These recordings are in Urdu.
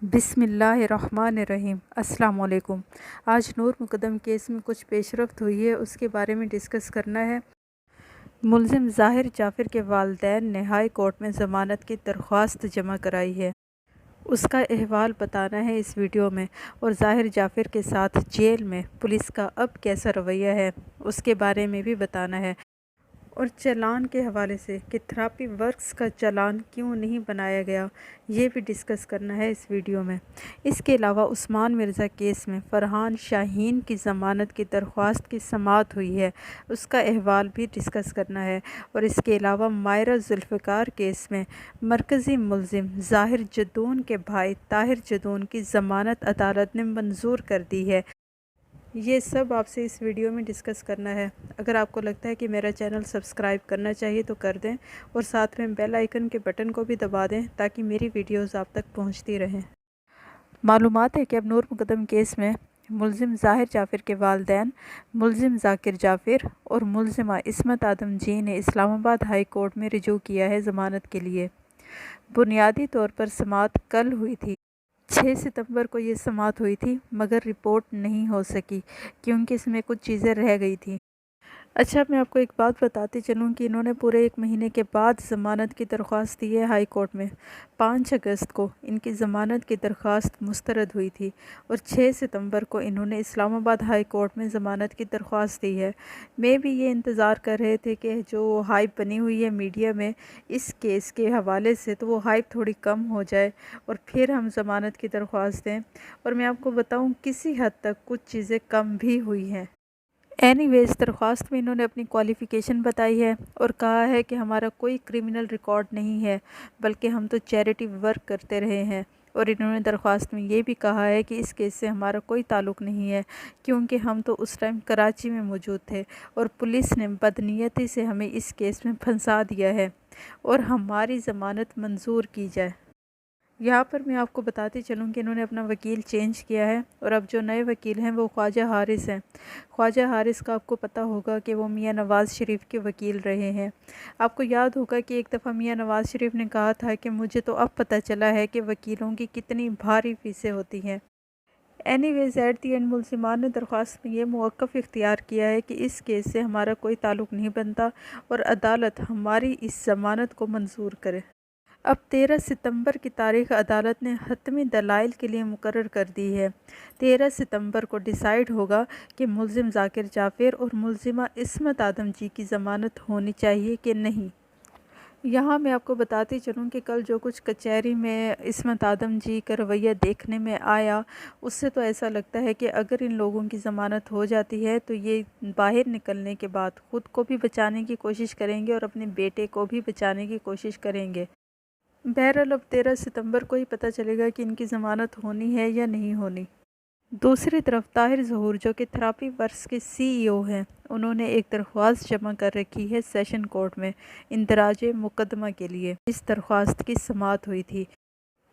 بسم اللہ الرحمن الرحیم۔ السلام علیکم۔ آج نور مقدم کیس میں کچھ پیش رفت ہوئی ہے، اس کے بارے میں ڈسکس کرنا ہے۔ ملزم ظاہر جعفر کے والدین نے ہائی کورٹ میں ضمانت کی درخواست جمع کرائی ہے، اس کا احوال بتانا ہے اس ویڈیو میں، اور ظاہر جعفر کے ساتھ جیل میں پولیس کا اب کیسا رویہ ہے اس کے بارے میں بھی بتانا ہے، اور چالان کے حوالے سے کہ تھراپی ورکس کا چالان کیوں نہیں بنایا گیا یہ بھی ڈسکس کرنا ہے اس ویڈیو میں۔ اس کے علاوہ عثمان مرزا کیس میں فرحان شاہین کی ضمانت کی درخواست کی سماعت ہوئی ہے، اس کا احوال بھی ڈسکس کرنا ہے، اور اس کے علاوہ ماہرہ ذوالفقار کیس میں مرکزی ملزم ظاہر جدون کے بھائی طاہر جدون کی ضمانت عدالت نے منظور کر دی ہے۔ یہ سب آپ سے اس ویڈیو میں ڈسکس کرنا ہے۔ اگر آپ کو لگتا ہے کہ میرا چینل سبسکرائب کرنا چاہیے تو کر دیں، اور ساتھ میں بیل آئیکن کے بٹن کو بھی دبا دیں تاکہ میری ویڈیوز آپ تک پہنچتی رہیں۔ معلومات ہے کہ اب نور مقدم کیس میں ملزم ظاہر جعفر کے والدین ملزم ذاکر جعفر اور ملزمہ عصمت آدم جی نے اسلام آباد ہائی کورٹ میں رجوع کیا ہے ضمانت کے لیے۔ بنیادی طور پر سماعت کل ہوئی تھی، 6 ستمبر کو یہ سماعت ہوئی تھی، مگر رپورٹ نہیں ہو سکی کیونکہ اس میں کچھ چیزیں رہ گئی تھیں۔ اچھا، میں آپ کو ایک بات بتاتی چلوں کہ انہوں نے پورے 1 مہینے کے بعد ضمانت کی درخواست دی ہے ہائی کورٹ میں۔ 5 اگست کو ان کی ضمانت کی درخواست مسترد ہوئی تھی، اور 6 ستمبر کو انہوں نے اسلام آباد ہائی کورٹ میں ضمانت کی درخواست دی ہے۔ میں بھی یہ انتظار کر رہے تھے کہ جو ہائپ بنی ہوئی ہے میڈیا میں اس کیس کے حوالے سے، تو وہ ہائپ تھوڑی کم ہو جائے اور پھر ہم ضمانت کی درخواست دیں، اور میں آپ کو بتاؤں کسی حد تک کچھ چیزیں کم بھی ہوئی ہیں۔ اینی ویز درخواست میں انہوں نے اپنی کوالیفیکیشن بتائی ہے اور کہا ہے کہ ہمارا کوئی کرمنل ریکارڈ نہیں ہے، بلکہ ہم تو چیریٹی ورک کرتے رہے ہیں، اور انہوں نے درخواست میں یہ بھی کہا ہے کہ اس کیس سے ہمارا کوئی تعلق نہیں ہے کیونکہ ہم تو اس ٹائم کراچی میں موجود تھے اور پولیس نے بدنیتی سے ہمیں اس کیس میں پھنسا دیا ہے اور ہماری ضمانت منظور کی جائے۔ یہاں پر میں آپ کو بتاتی چلوں کہ انہوں نے اپنا وکیل چینج کیا ہے، اور اب جو نئے وکیل ہیں وہ خواجہ حارث ہیں۔ خواجہ حارث کا آپ کو پتہ ہوگا کہ وہ میاں نواز شریف کے وکیل رہے ہیں۔ آپ کو یاد ہوگا کہ ایک دفعہ میاں نواز شریف نے کہا تھا کہ مجھے تو اب پتہ چلا ہے کہ وکیلوں کی کتنی بھاری فیسیں ہوتی ہیں۔ Anyways at the end ملزمان نے درخواست میں یہ موقف اختیار کیا ہے کہ اس کیس سے ہمارا کوئی تعلق نہیں بنتا اور عدالت ہماری اس ضمانت کو منظور کرے۔ اب 13 ستمبر کی تاریخ عدالت نے حتمی دلائل کے لیے مقرر کر دی ہے۔ 13 ستمبر کو ڈیسائیڈ ہوگا کہ ملزم ذاکر جعفر اور ملزمہ عصمت آدم جی کی ضمانت ہونی چاہیے کہ نہیں۔ یہاں میں آپ کو بتاتی چلوں کہ کل جو کچھ کچہری میں عصمت آدم جی کا رویہ دیکھنے میں آیا، اس سے تو ایسا لگتا ہے کہ اگر ان لوگوں کی ضمانت ہو جاتی ہے تو یہ باہر نکلنے کے بعد خود کو بھی بچانے کی کوشش کریں گے اور اپنے بیٹے کو بھی بچانے کی کوشش کریں گے۔ بہرحال اب 13 ستمبر کو ہی پتہ چلے گا کہ ان کی ضمانت ہونی ہے یا نہیں ہونی۔ دوسری طرف طاہر ظہور جو کہ تھراپی ورکس کے CEO ہیں، انہوں نے ایک درخواست جمع کر رکھی ہے سیشن کورٹ میں اندراج مقدمہ کے لیے۔ اس درخواست کی سماعت ہوئی تھی۔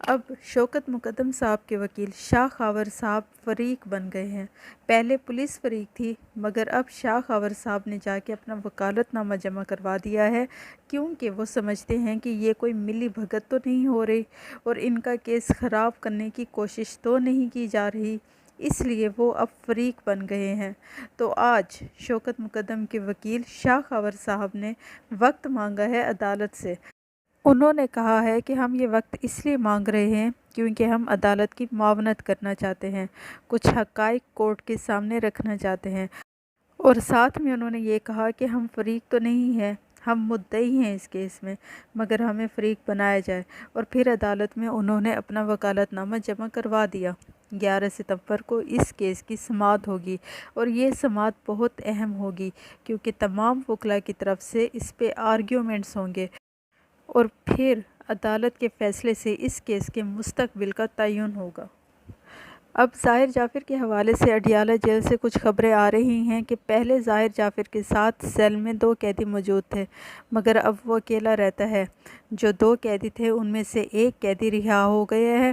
اب شوکت مقدم صاحب کے وکیل شاہ خاور صاحب فریق بن گئے ہیں۔ پہلے پولیس فریق تھی، مگر اب شاہ خاور صاحب نے جا کے اپنا وکالت نامہ جمع کروا دیا ہے، کیونکہ وہ سمجھتے ہیں کہ یہ کوئی ملی بھگت تو نہیں ہو رہی اور ان کا کیس خراب کرنے کی کوشش تو نہیں کی جا رہی، اس لیے وہ اب فریق بن گئے ہیں۔ تو آج شوکت مقدم کے وکیل شاہ خاور صاحب نے وقت مانگا ہے عدالت سے۔ انہوں نے کہا ہے کہ ہم یہ وقت اس لیے مانگ رہے ہیں کیونکہ ہم عدالت کی معاونت کرنا چاہتے ہیں، کچھ حقائق کورٹ کے سامنے رکھنا چاہتے ہیں، اور ساتھ میں انہوں نے یہ کہا کہ ہم فریق تو نہیں ہیں، ہم مدعی ہیں اس کیس میں، مگر ہمیں فریق بنایا جائے، اور پھر عدالت میں انہوں نے اپنا وکالت نامہ جمع کروا دیا۔ 11 ستمبر کو اس کیس کی سماعت ہوگی، اور یہ سماعت بہت اہم ہوگی کیونکہ تمام وکلاء کی طرف سے اس پہ آرگیومنٹس ہوں گے، اور پھر عدالت کے فیصلے سے اس کیس کے مستقبل کا تعین ہوگا۔ اب ظاہر جعفر کے حوالے سے اڈیالہ جیل سے کچھ خبریں آ رہی ہیں کہ پہلے ظاہر جعفر کے ساتھ سیل میں 2 قیدی موجود تھے، مگر اب وہ اکیلا رہتا ہے۔ جو 2 قیدی تھے ان میں سے ایک قیدی رہا ہو گیا ہے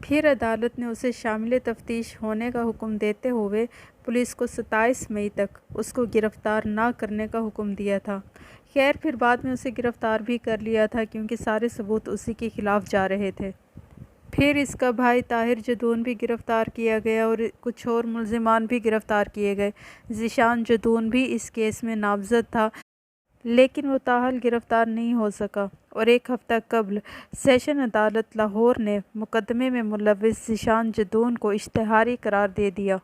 پھر عدالت نے اسے شامل تفتیش ہونے کا حکم دیتے ہوئے پولیس کو 27 مئی تک اس کو گرفتار نہ کرنے کا حکم دیا تھا۔ خیر پھر بعد میں اسے گرفتار بھی کر لیا تھا کیونکہ سارے ثبوت اسی کے خلاف جا رہے تھے۔ پھر اس کا بھائی طاہر جدون بھی گرفتار کیا گیا اور کچھ اور ملزمان بھی گرفتار کیے گئے۔ ذیشان جدون بھی اس کیس میں نامزد تھا لیکن وہ تاحال گرفتار نہیں ہو سکا اور ایک ہفتہ قبل سیشن عدالت لاہور نے مقدمے میں ملوث ذیشان جدون کو اشتہاری قرار دے دیا۔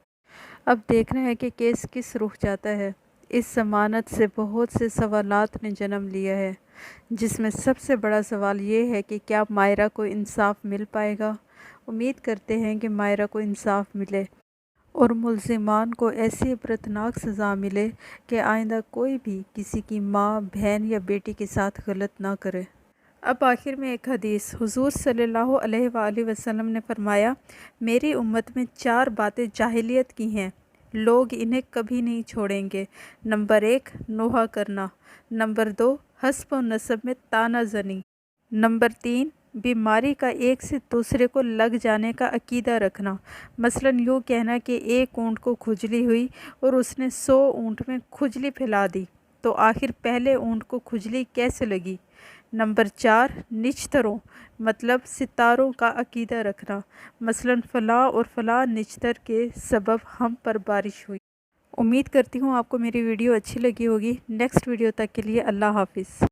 اب دیکھنا ہے کہ کیس کس رخ جاتا ہے۔ اس ضمانت سے بہت سے سوالات نے جنم لیا ہے، جس میں سب سے بڑا سوال یہ ہے کہ کیا مائرہ کو انصاف مل پائے گا؟ امید کرتے ہیں کہ مائرہ کو انصاف ملے اور ملزمان کو ایسی عبرتناک سزا ملے کہ آئندہ کوئی بھی کسی کی ماں، بہن یا بیٹی کے ساتھ غلط نہ کرے۔ اب آخر میں ایک حدیث۔ حضور صلی اللہ علیہ وآلہ وسلم نے فرمایا، میری امت میں 4 باتیں جاہلیت کی ہیں، لوگ انہیں کبھی نہیں چھوڑیں گے۔ نمبر 1 نوحہ کرنا، نمبر 2 حسب و نسب میں طعنہ زنی، نمبر 3 بیماری کا ایک سے دوسرے کو لگ جانے کا عقیدہ رکھنا، مثلا یوں کہنا کہ ایک اونٹ کو کھجلی ہوئی اور اس نے 100 اونٹ میں کھجلی پھیلا دی تو آخر پہلے اونٹ کو کھجلی کیسے لگی۔ نمبر 4 نچتروں مطلب ستاروں کا عقیدہ رکھنا، مثلا فلاں اور فلاں نچتر کے سبب ہم پر بارش ہوئی۔ امید کرتی ہوں آپ کو میری ویڈیو اچھی لگی ہوگی۔ نیکسٹ ویڈیو تک کے لیے اللہ حافظ۔